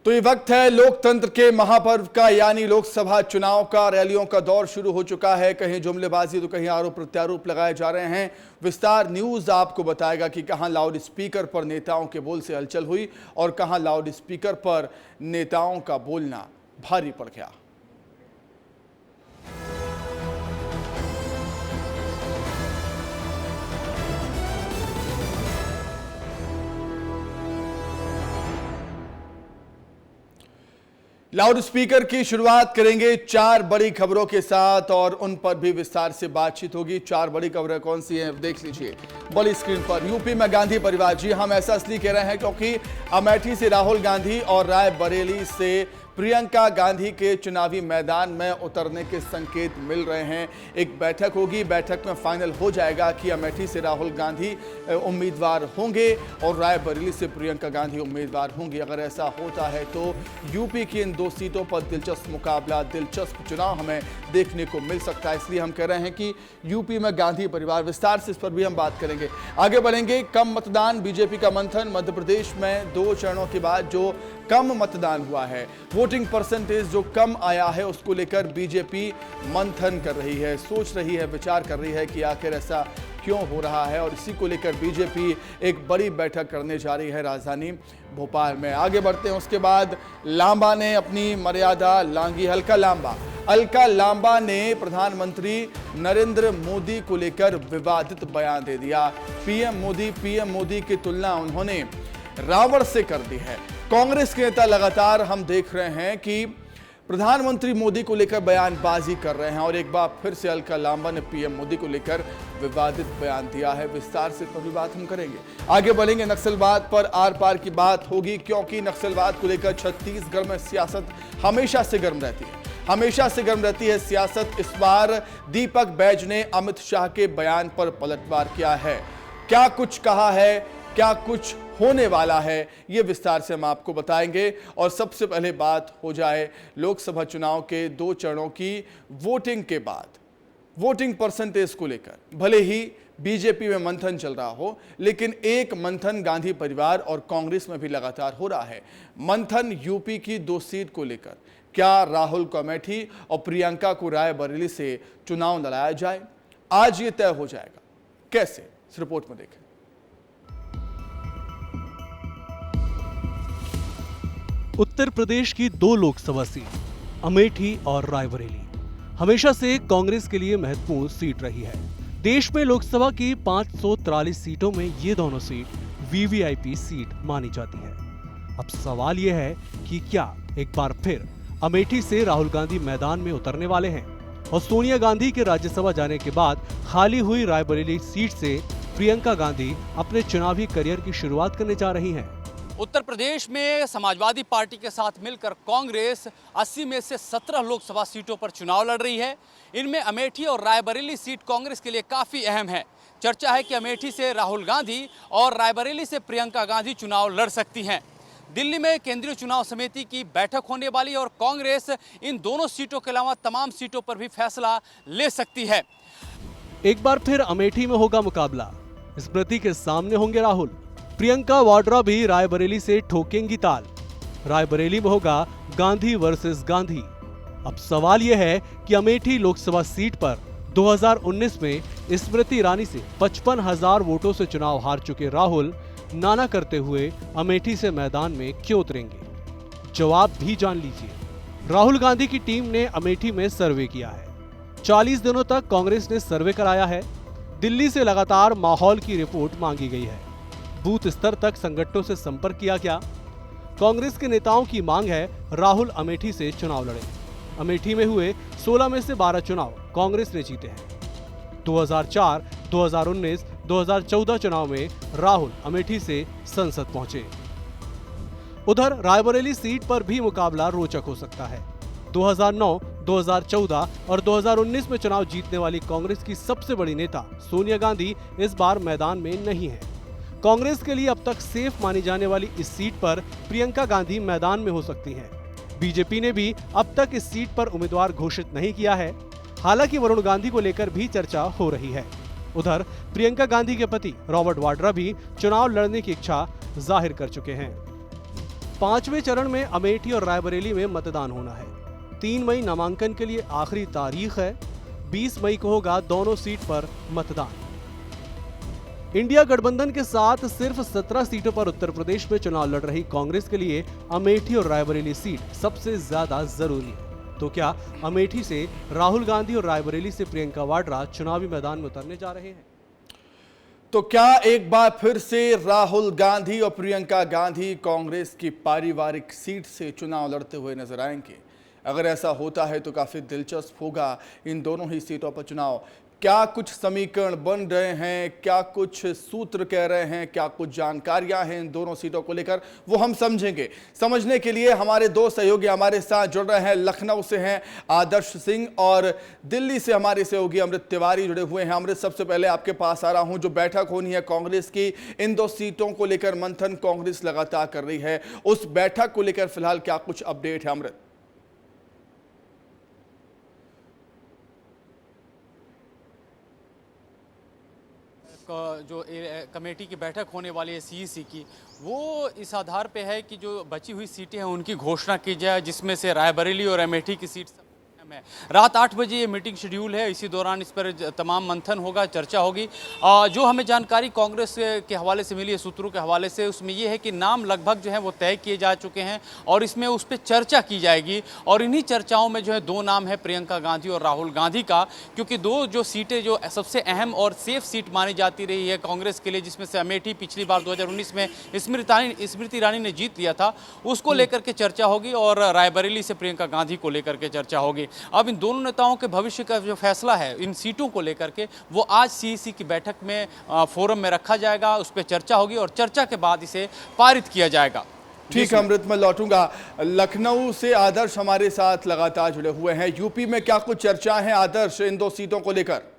तो ये वक्त है लोकतंत्र के महापर्व का, यानी लोकसभा चुनाव का। रैलियों का दौर शुरू हो चुका है। कहीं जुमलेबाजी तो कहीं आरोप प्रत्यारोप लगाए जा रहे हैं। विस्तार न्यूज आपको बताएगा कि कहां लाउड स्पीकर पर नेताओं के बोल से हलचल हुई और कहां लाउड स्पीकर पर नेताओं का बोलना भारी पड़ गया। लाउड स्पीकर की शुरुआत करेंगे 4 बड़ी खबरों के साथ और उन पर भी विस्तार से बातचीत होगी। 4 बड़ी खबरें कौन सी हैं देख लीजिए बड़ी स्क्रीन पर। यूपी में गांधी परिवार, जी हम ऐसा इसलिए कह रहे हैं क्योंकि अमेठी से राहुल गांधी और रायबरेली से प्रियंका गांधी के चुनावी मैदान में उतरने के संकेत मिल रहे हैं। एक बैठक होगी, बैठक में फाइनल हो जाएगा कि अमेठी से राहुल गांधी उम्मीदवार होंगे और रायबरेली से प्रियंका गांधी उम्मीदवार होंगी। अगर ऐसा होता है तो यूपी की इन 2 सीटों पर दिलचस्प मुकाबला, दिलचस्प चुनाव हमें देखने को मिल सकता है। इसलिए हम कह रहे हैं कि यूपी में गांधी परिवार, विस्तार से इस पर भी हम बात करेंगे। आगे बढ़ेंगे। कम मतदान, बीजेपी का मंथन। मध्य प्रदेश में 2 चरणों के बाद जो कम मतदान हुआ है, वोटिंग परसेंटेज जो कम आया है, उसको लेकर बीजेपी मंथन कर रही है, सोच रही है, विचार कर रही है कि आखिर ऐसा क्यों हो रहा है। और इसी को लेकर बीजेपी एक बड़ी बैठक करने जा रही है राजधानी भोपाल में। आगे बढ़ते हैं। उसके बाद लांबा ने अपनी मर्यादा लांघी। अलका लांबा ने प्रधानमंत्री नरेंद्र मोदी को लेकर विवादित बयान दे दिया। पीएम मोदी की तुलना उन्होंने रावण से कर दी है। कांग्रेस के नेता लगातार हम देख रहे हैं कि प्रधानमंत्री मोदी को लेकर बयानबाजी कर रहे हैं और एक बार फिर से अलका लांबा ने पीएम मोदी को लेकर विवादित बयान दिया है। विस्तार से तो भी बात हम करेंगे। आगे बढ़ेंगे। नक्सलवाद पर आर पार की बात होगी क्योंकि नक्सलवाद को लेकर छत्तीसगढ़ में सियासत हमेशा से गर्म रहती है सियासत। इस बार दीपक बैज ने अमित शाह के बयान पर पलटवार किया है। क्या कुछ कहा है, क्या कुछ होने वाला है, ये विस्तार से हम आपको बताएंगे। और सबसे पहले बात हो जाए लोकसभा चुनाव के 2 चरणों की वोटिंग के बाद। वोटिंग परसेंटेज को लेकर भले ही बीजेपी में मंथन चल रहा हो, लेकिन एक मंथन गांधी परिवार और कांग्रेस में भी लगातार हो रहा है। मंथन यूपी की 2 सीट को लेकर। क्या राहुल को अमेठी और प्रियंका को रायबरेली से चुनाव लड़ाया जाए? आज ये तय हो जाएगा। कैसे, इस रिपोर्ट में देखें। उत्तर प्रदेश की 2 लोकसभा सीट अमेठी और रायबरेली हमेशा से कांग्रेस के लिए महत्वपूर्ण सीट रही है। देश में लोकसभा की 543 सीटों में ये दोनों सीट वीवीआईपी सीट मानी जाती है। अब सवाल यह है कि क्या एक बार फिर अमेठी से राहुल गांधी मैदान में उतरने वाले हैं और सोनिया गांधी के राज्यसभा जाने के बाद खाली हुई रायबरेली सीट से प्रियंका गांधी अपने चुनावी करियर की शुरुआत करने जा रही हैं। उत्तर प्रदेश में समाजवादी पार्टी के साथ मिलकर कांग्रेस 80 में से 17 लोकसभा सीटों पर चुनाव लड़ रही है। इनमें अमेठी और रायबरेली सीट कांग्रेस के लिए काफ़ी अहम है। चर्चा है कि अमेठी से राहुल गांधी और रायबरेली से प्रियंका गांधी चुनाव लड़ सकती हैं। दिल्ली में केंद्रीय चुनाव समिति की बैठक होने वाली है और कांग्रेस इन दोनों सीटों के अलावा तमाम सीटों पर भी फैसला ले सकती है। एक बार फिर अमेठी में होगा मुकाबला। स्मृति के सामने होंगे राहुल। प्रियंका वाड्रा भी रायबरेली से ठोकेंगी ताल। रायबरेली में होगा गांधी वर्सेस गांधी। अब सवाल यह है कि अमेठी लोकसभा सीट पर 2019 में स्मृति ईरानी से 55,000 वोटों से चुनाव हार चुके राहुल नाना करते हुए अमेठी से मैदान में क्यों उतरेंगे? जवाब भी जान लीजिए। राहुल गांधी की टीम ने अमेठी में सर्वे किया है। 40 दिनों तक कांग्रेस ने सर्वे कराया है। दिल्ली से लगातार माहौल की रिपोर्ट मांगी गई है। बूथ स्तर तक संगठनों से संपर्क किया गया। कांग्रेस के नेताओं की मांग है राहुल अमेठी से चुनाव लड़े। अमेठी में हुए 16 में से 12 चुनाव कांग्रेस ने जीते हैं। 2004, 2019, 2014 चुनाव में राहुल अमेठी से संसद पहुंचे। उधर रायबरेली सीट पर भी मुकाबला रोचक हो सकता है। 2009, 2014 और 2019 में चुनाव जीतने वाली कांग्रेस की सबसे बड़ी नेता सोनिया गांधी इस बार मैदान में नहीं है। कांग्रेस के लिए अब तक सेफ मानी जाने वाली इस सीट पर प्रियंका गांधी मैदान में हो सकती हैं। बीजेपी ने भी अब तक इस सीट पर उम्मीदवार घोषित नहीं किया है। हालांकि वरुण गांधी को लेकर भी चर्चा हो रही है। उधर प्रियंका गांधी के पति रॉबर्ट वाड्रा भी चुनाव लड़ने की इच्छा जाहिर कर चुके हैं। पांचवें चरण में अमेठी और रायबरेली में मतदान होना है। 3 मई नामांकन के लिए आखिरी तारीख है। 20 मई को होगा दोनों सीट पर मतदान। इंडिया गठबंधन के साथ सिर्फ 17 सीटों पर उत्तर प्रदेश में चुनाव लड़ रही कांग्रेस के लिए अमेठी और रायबरेली सीट सबसे ज्यादा जरूरी है। तो क्या अमेठी से राहुल गांधी और रायबरेली से प्रियंका वाड्रा चुनावी मैदान में उतरने जा रहे हैं? तो क्या एक बार फिर से राहुल गांधी और प्रियंका गांधी कांग्रेस की पारिवारिक सीट से चुनाव लड़ते हुए नजर आएंगे? अगर ऐसा होता है तो काफी दिलचस्प होगा इन दोनों ही सीटों पर चुनाव। क्या कुछ समीकरण बन रहे हैं, क्या कुछ सूत्र कह रहे हैं, क्या कुछ जानकारियां हैं इन दोनों सीटों को लेकर, वो हम समझेंगे। समझने के लिए हमारे दो सहयोगी हमारे साथ जुड़ रहे हैं। लखनऊ से हैं आदर्श सिंह और दिल्ली से हमारे सहयोगी अमृत तिवारी जुड़े हुए हैं। अमृत, सबसे पहले आपके पास आ रहा हूं। जो बैठक होनी है कांग्रेस की, इन दो सीटों को लेकर मंथन कांग्रेस लगातार कर रही है, उस बैठक को लेकर फिलहाल क्या कुछ अपडेट है अमृत? जो कमेटी की बैठक होने वाली है सीईसी की, वो इस आधार पे है कि जो बची हुई सीटें हैं उनकी घोषणा की जाए, जिसमें से रायबरेली और अमेठी की सीट में रात 8 बजे ये मीटिंग शेड्यूल है। इसी दौरान इस पर तमाम मंथन होगा, चर्चा होगी। जो हमें जानकारी कांग्रेस के हवाले से मिली है, सूत्रों के हवाले से, उसमें ये है कि नाम लगभग जो है वो तय किए जा चुके हैं और इसमें उस पर चर्चा की जाएगी। और इन्हीं चर्चाओं में जो है 2 नाम है प्रियंका गांधी और राहुल गांधी का, क्योंकि 2 जो सीटें जो सबसे अहम और सेफ सीट मानी जाती रही है कांग्रेस के लिए, जिसमें से अमेठी पिछली बार 2019 में स्मृति ईरानी ने जीत लिया था, उसको लेकर के चर्चा होगी और रायबरेली से प्रियंका गांधी को लेकर के चर्चा होगी। अब इन दोनों नेताओं के भविष्य का जो फैसला है इन सीटों को लेकर के, वो आज सीईसी की बैठक में फोरम में रखा जाएगा, उस पर चर्चा होगी और चर्चा के बाद इसे पारित किया जाएगा। ठीक है अमृत, मैं लौटूंगा। लखनऊ से आदर्श हमारे साथ लगातार जुड़े हुए हैं। यूपी में क्या कुछ चर्चा है आदर्श इन 2 सीटों को लेकर?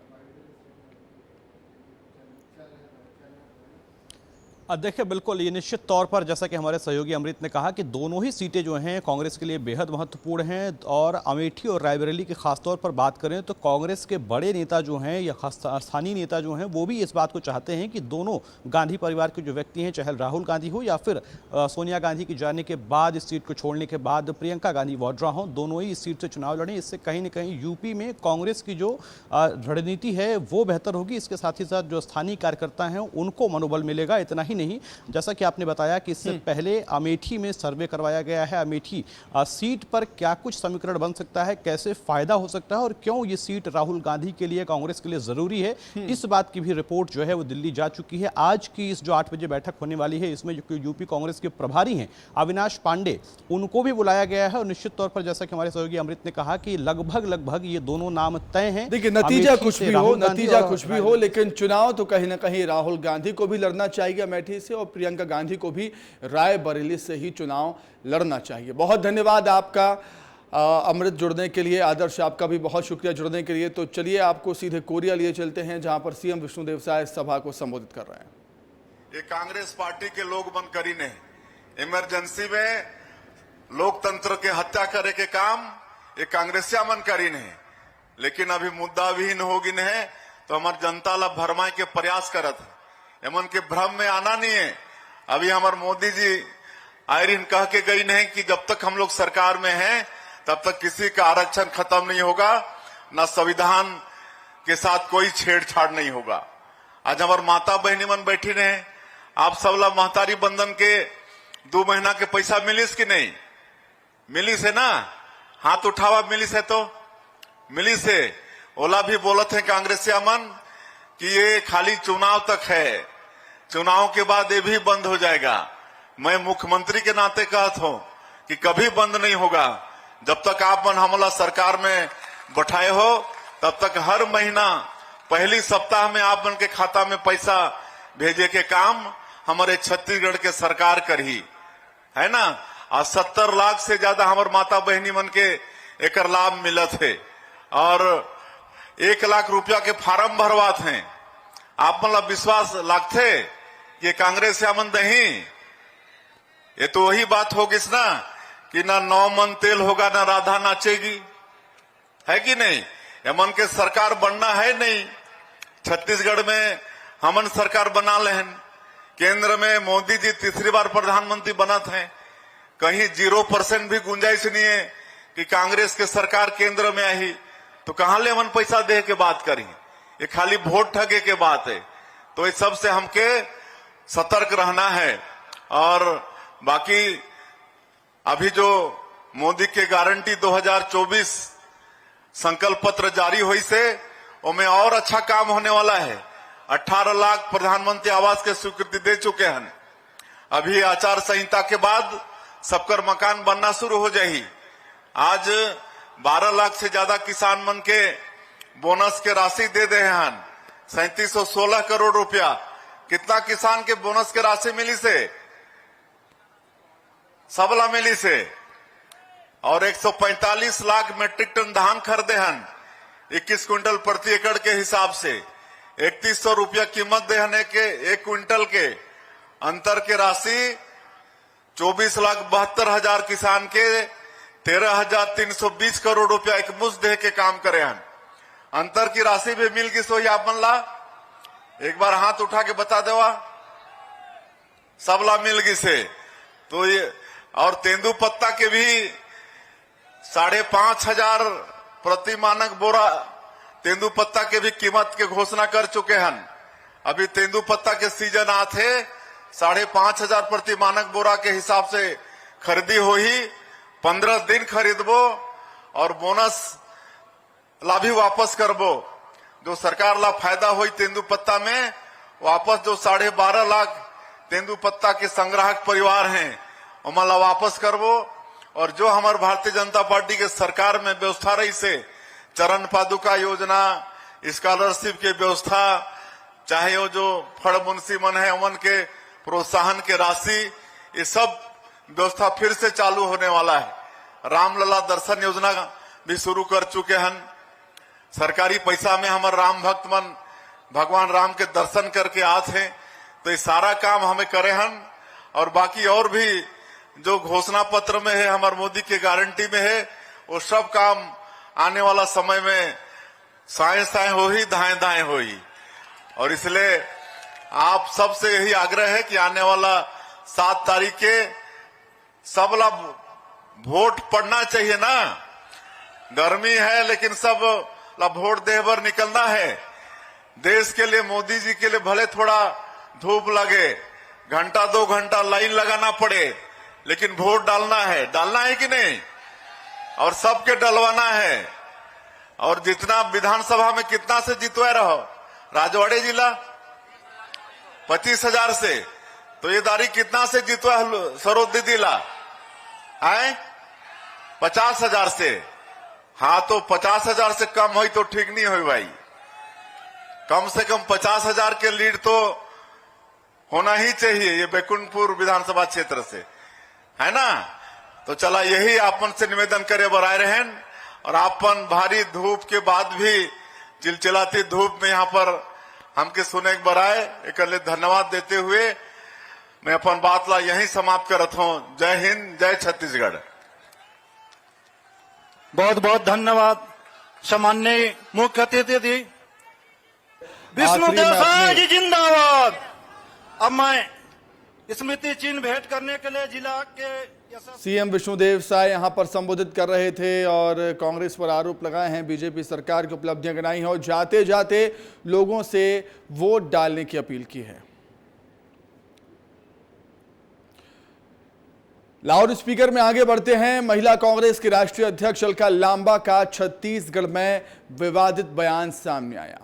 देखिए, बिल्कुल ये निश्चित तौर पर जैसा कि हमारे सहयोगी अमृत ने कहा कि दोनों ही सीटें जो हैं कांग्रेस के लिए बेहद महत्वपूर्ण हैं। और अमेठी और रायबरेली की खासतौर पर बात करें तो कांग्रेस के बड़े नेता जो हैं या स्थानीय नेता जो हैं वो भी इस बात को चाहते हैं कि दोनों गांधी परिवार के जो व्यक्ति हैं, चाहे राहुल गांधी हो या फिर सोनिया गांधी की जाने के बाद इस सीट को छोड़ने के बाद प्रियंका गांधी वाड्रा हों, दोनों ही इस सीट से चुनाव लड़ें। इससे कहीं ना कहीं यूपी में कांग्रेस की जो रणनीति है वो बेहतर होगी। इसके साथ ही साथ जो स्थानीय कार्यकर्ता हैं उनको मनोबल मिलेगा। इतना ही नहीं, जैसा कि आपने बताया कि इससे पहले अमेठी में सर्वे करवाया गया है। अमेठी सीट पर क्या कुछ समीकरण बन सकता है, कैसे फायदा हो सकता है और क्यों ये सीट राहुल गांधी के लिए, कांग्रेस के लिए जरूरी है, इस बात की भी रिपोर्ट जो है वो दिल्ली जा चुकी है। आज की इस जो 8 बजे बैठक होने वाली है, इसमें जो यूपी कांग्रेस के प्रभारी हैं अविनाश पांडे, उनको भी बुलाया गया है। और निश्चित तौर पर जैसा कि हमारे सहयोगी अमृत ने कहा कि लगभग ये दोनों नाम तय हैं। देखिए, नतीजा कुछ भी हो, लेकिन चुनाव तो कहीं ना कहीं राहुल गांधी को भी लड़ना चाहिए अमेठी से और प्रियंका गांधी को भी रायबरेली से ही चुनाव लड़ना चाहिए। बहुत धन्यवाद आपका अमृत जुड़ने के लिए। आदर्श, आपका भी बहुत शुक्रिया जुड़ने के लिए। तो चलिए आपको सीधे कोरिया लिए चलते हैं, जहां पर सीएम विष्णुदेव साय सभा को संबोधित कर रहे हैं। ये कांग्रेस पार्टी के लोग बन करी ने इमरजेंसी में लोकतंत्र के हत्या करे के काम ये कांग्रेसिया मन करी ने, लेकिन अभी मुद्दा विहीन होगी ने तो हमार जनता ला भरमाए के प्रयास करत है। एमन के भ्रम में आना नहीं है। अभी हमारे मोदी जी आयरिन कह के गई नहीं कि जब तक हम लोग सरकार में हैं तब तक किसी का आरक्षण खत्म नहीं होगा, न संविधान के साथ कोई छेड़छाड़ नहीं होगा। आज हमारे माता बहनी मन बैठी रहे, आप सबला महतारी बंधन के 2 महीना के पैसा मिलिस कि नहीं मिलिस है ना? हाथ उठावा मिलिस है तो मिलिस है। ओला भी बोलत है कांग्रेसिया मन कि ये खाली चुनाव तक है, चुनाव के बाद ये भी बंद हो जाएगा। मैं मुख्यमंत्री के नाते कहता हूं कि कभी बंद नहीं होगा। जब तक आप मन हमला सरकार में बैठाए हो तब तक हर महीना पहली सप्ताह में आप मन के खाता में पैसा भेजे के काम हमारे छत्तीसगढ़ के सरकार करी है ना। और 70 लाख से ज्यादा हमारे माता बहनी मन के एक लाभ मिलत है और 1 लाख रुपया के फार्म भरवात हैं। आप मतलब विश्वास लागते ये कांग्रेस से अमन दही, ये तो वही बात होगी ना कि ना 9 मन तेल होगा ना राधा नाचेगी, है कि नहीं? अमन के सरकार बनना है नहीं। छत्तीसगढ़ में हमन सरकार बना लेहन, केंद्र में मोदी जी तीसरी बार प्रधानमंत्री बनत हैं, कहीं 0% भी गुंजाइश नहीं है कि कांग्रेस के सरकार केंद्र में आई तो कहां ले मन पैसा दे के बात करी। ये खाली वोट ठगे के बात है। तो इस सब से हमके सतर्क रहना है। और बाकी अभी जो मोदी के गारंटी 2024 संकल्प पत्र जारी हुई से उनमें और अच्छा काम होने वाला है। 18 लाख प्रधानमंत्री आवास के स्वीकृति दे चुके हैं। अभी आचार संहिता के बाद सबकर मकान बनना शुरू हो जाएगी। आज 12 लाख से ज्यादा किसान मन के बोनस के राशि दे दे हैं। 3716 करोड़ रुपया कितना किसान के बोनस के राशि मिली से सबला मिली से। और 145 लाख मीट्रिक टन धान खरीदे हैं 21 क्विंटल प्रति एकड़ के हिसाब से। 3100 रुपया कीमत देने के 1 क्विंटल के अंतर के राशि 24,72,000 किसान के 13,320 करोड़ रुपया एक मुश्त दे के काम करे हैं। अंतर की राशि भी मिल गई। सोई आप मन ला एक बार हाथ उठा के बता देवा सबला मिल गई से। तो ये और तेंदू पत्ता के भी 5,500 प्रति मानक बोरा तेंदू पत्ता के भी कीमत के घोषणा कर चुके हैं। अभी तेंदू पत्ता के सीजन आते 5,500 प्रति मानक बोरा के हिसाब से खरीदी हो ही 15 दिन खरीदबो और बोनस ला भी वापस करबो। जो सरकार ला फायदा हुई तेंदू पत्ता में वापस जो 12.5 लाख तेंदू पत्ता के संग्राहक परिवार हैं उमला वापस करबो। और जो हमारे भारतीय जनता पार्टी के सरकार में व्यवस्था रही से चरण पादुका योजना स्कॉलरशिप की व्यवस्था चाहे वो जो फड़ मुंशी मन है उमन के प्रोत्साहन के राशि ये सब व्यवस्था फिर से चालू होने वाला है। रामलला दर्शन योजना भी शुरू कर चुके हैं। सरकारी पैसा में हमारे राम भक्त मन भगवान राम के दर्शन करके आते हैं। तो ये सारा काम हमें करे हैं। और बाकी और भी जो घोषणा पत्र में है हमारे मोदी के गारंटी में है वो सब काम आने वाला समय में साए साए हो ही दाएं दाएं हो ही। और इसलिए आप सबसे यही आग्रह है कि आने वाला 7 तारीख के सब ला वोट पड़ना चाहिए ना। गर्मी है लेकिन सब ला वोट दे भर निकलना है। देश के लिए मोदी जी के लिए भले थोड़ा धूप लगे घंटा 2 घंटा लाइन लगाना पड़े लेकिन वोट डालना है कि नहीं। और सबके डलवाना है। और जितना विधानसभा में कितना से जितवा रहो राजवाड़े जिला 25,000 से तो ये दारी कितना से जितवा सरोद दीदी ला आए 50,000 से। हाँ तो 50,000 से कम हुई तो ठीक नहीं हुई भाई। कम से कम 50,000 के लीड तो होना ही चाहिए ये बैकुंठपुर विधानसभा क्षेत्र से है ना। तो चला यही आपन से निवेदन करे बराए रहें। और आपन भारी धूप के बाद भी चिलचिलाती धूप में यहाँ पर हमके सुने के बराए एक धन्यवाद देते हुए मैं अपन बात ला यही समाप्त करत हूँ। जय हिंद जय छत्तीसगढ़। बहुत बहुत धन्यवाद सम्माननीय मुख्य अतिथि विष्णुदेव साय जी जिंदाबाद। अब मैं स्मृति चिन्ह भेंट करने के लिए जिला के सीएम विष्णुदेव साय यहां पर संबोधित कर रहे थे और कांग्रेस पर आरोप लगाए हैं बीजेपी सरकार की उपलब्धियां गिनाई हैं और जाते जाते लोगों से वोट डालने की अपील की है। लाउड स्पीकर में आगे बढ़ते हैं। महिला कांग्रेस की राष्ट्रीय अध्यक्ष अलका लांबा का छत्तीसगढ़ में विवादित बयान सामने आया।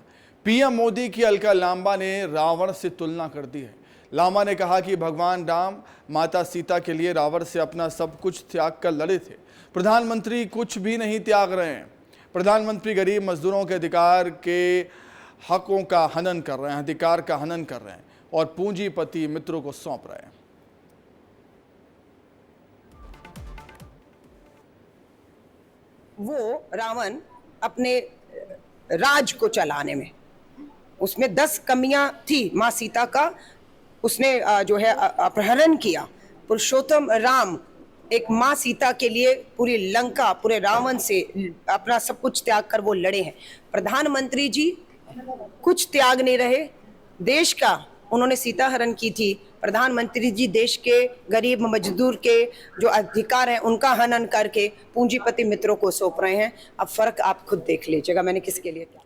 पीएम मोदी की अलका लांबा ने रावण से तुलना कर दी है। लांबा ने कहा कि भगवान राम माता सीता के लिए रावण से अपना सब कुछ त्याग कर लड़े थे। प्रधानमंत्री कुछ भी नहीं त्याग रहे हैं। प्रधानमंत्री गरीब मजदूरों के अधिकार के हकों का हनन कर रहे हैं, अधिकार का हनन कर रहे हैं और पूंजीपति मित्रों को सौंप रहे हैं। वो रावण अपने राज को चलाने में उसमें 10 कमियां थी। मां सीता का उसने जो है अपहरण किया। पुरुषोत्तम राम एक मां सीता के लिए पूरी लंका पूरे रावण से अपना सब कुछ त्याग कर वो लड़े हैं। प्रधानमंत्री जी कुछ त्याग नहीं रहे। देश का उन्होंने सीता हरण की थी। प्रधानमंत्री जी देश के गरीब मजदूर के जो अधिकार हैं उनका हनन करके पूंजीपति मित्रों को सौंप रहे हैं। अब फर्क आप खुद देख लीजिएगा मैंने किसके लिए क्या।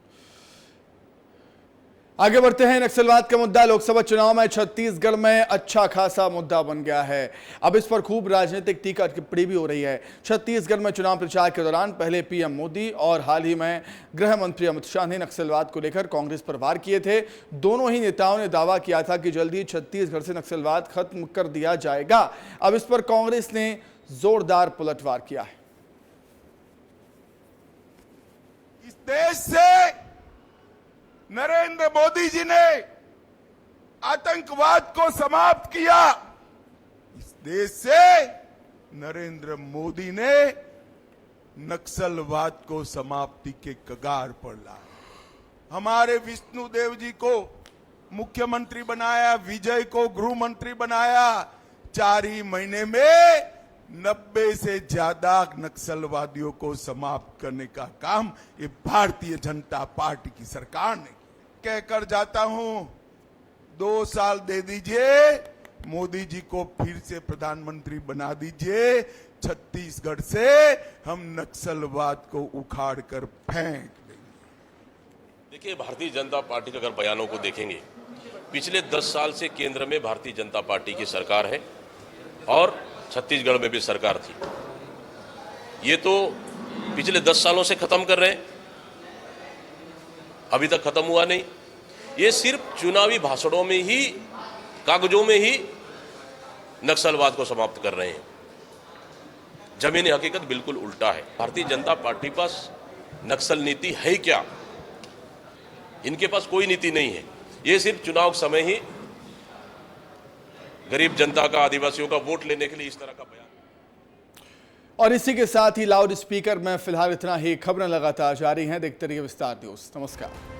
आगे बढ़ते हैं। नक्सलवाद का मुद्दा लोकसभा चुनाव में छत्तीसगढ़ में अच्छा खासा मुद्दा बन गया है। अब इस पर खूब राजनीतिक टीका टिप्पणी भी हो रही है। छत्तीसगढ़ में चुनाव प्रचार के दौरान पहले पीएम मोदी और हाल ही में गृह मंत्री अमित शाह ने नक्सलवाद को लेकर कांग्रेस पर वार किए थे। दोनों ही नेताओं ने दावा किया था कि जल्द ही छत्तीसगढ़ से नक्सलवाद खत्म कर दिया जाएगा। अब इस पर कांग्रेस ने जोरदार पलटवार किया है। इस देश से नरेंद्र मोदी जी ने आतंकवाद को समाप्त किया। इस देश से नरेंद्र मोदी ने नक्सलवाद को समाप्ति के कगार पर लाया। हमारे विष्णुदेव जी को मुख्यमंत्री बनाया, विजय को गृह मंत्री बनाया। 4 ही महीने में 90 से ज्यादा नक्सलवादियों को समाप्त करने का काम ये भारतीय जनता पार्टी की सरकार ने कहकर जाता हूं। 2 साल दे दीजिए, मोदी जी को फिर से प्रधानमंत्री बना दीजिए। छत्तीसगढ़ से हम नक्सलवाद को उखाड़ कर फेंक देंगे। देखिए, भारतीय जनता पार्टी के अगर बयानों को देखेंगे, पिछले 10 साल से केंद्र में भारतीय जनता पार्टी की सरकार है और छत्तीसगढ़ में भी सरकार थी। ये तो पिछले 10 सालों से खत्म कर रहे हैं, अभी तक खत्म हुआ नहीं। ये सिर्फ चुनावी भाषणों में ही, कागजों में ही नक्सलवाद को समाप्त कर रहे हैं। जमीनी हकीकत बिल्कुल उल्टा है। भारतीय जनता पार्टी पास नक्सल नीति है क्या? इनके पास कोई नीति नहीं है। ये सिर्फ चुनाव समय ही गरीब जनता का, आदिवासियों का वोट लेने के लिए इस तरह का बयान। और इसी के साथ ही लाउड स्पीकर में फिलहाल इतना ही। खबरें लगातार जारी हैं, देखते रहिए विस्तार न्यूज। नमस्कार।